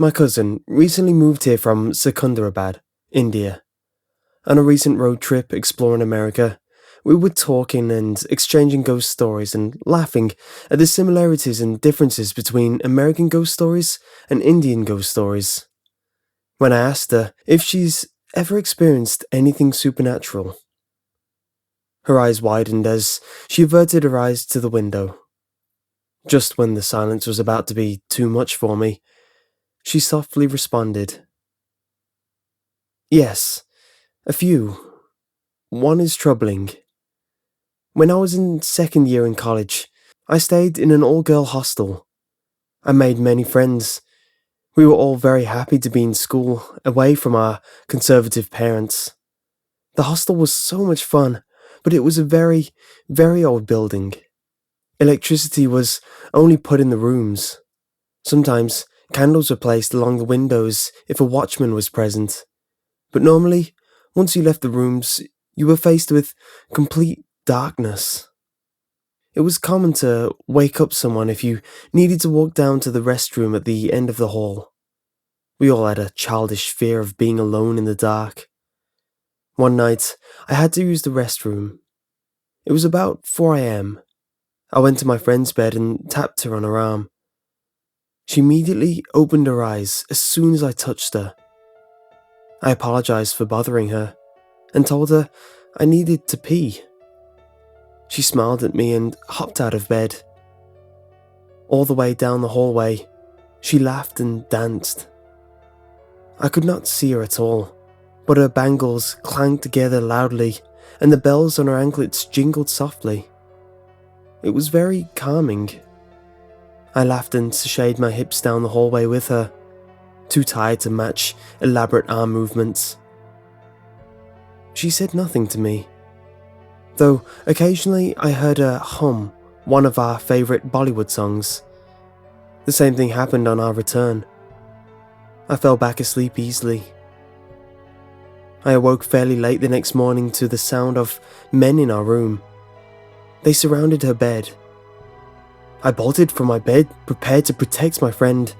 My cousin recently moved here from Secunderabad, India. On a recent road trip exploring America, we were talking and exchanging ghost stories and laughing at the similarities and differences between American ghost stories and Indian ghost stories. When I asked her if she's ever experienced anything supernatural, her eyes widened as she averted her eyes to the window. Just when the silence was about to be too much for me, she softly responded, "Yes, a few. One is troubling. When I was in second year in college, I stayed in an all-girl hostel. I made many friends. We were all very happy to be in school, away from our conservative parents. The hostel was so much fun, but it was a very, very old building. Electricity was only put in the rooms. Sometimes candles were placed along the windows if a watchman was present. But normally, once you left the rooms, you were faced with complete darkness. It was common to wake up someone if you needed to walk down to the restroom at the end of the hall. We all had a childish fear of being alone in the dark. One night, I had to use the restroom. It was about 4 a.m. I went to my friend's bed and tapped her on her arm. She immediately opened her eyes as soon as I touched her. I apologized for bothering her and told her I needed to pee. She smiled at me and hopped out of bed. All the way down the hallway, she laughed and danced. I could not see her at all, but her bangles clanged together loudly and the bells on her anklets jingled softly. It was very calming. I laughed and sashayed my hips down the hallway with her, too tired to match elaborate arm movements. She said nothing to me, though occasionally I heard her hum one of our favourite Bollywood songs. The same thing happened on our return. I fell back asleep easily. I awoke fairly late the next morning to the sound of men in our room. They surrounded her bed. I bolted from my bed, prepared to protect my friend,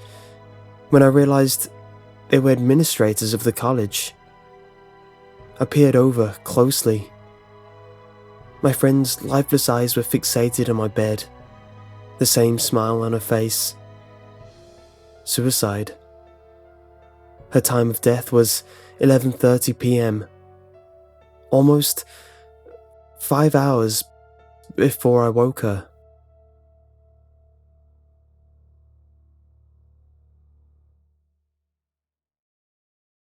when I realised they were administrators of the college. I peered over closely. My friend's lifeless eyes were fixated on my bed, the same smile on her face. Suicide. Her time of death was 11:30 p.m. Almost 5 hours before I woke her.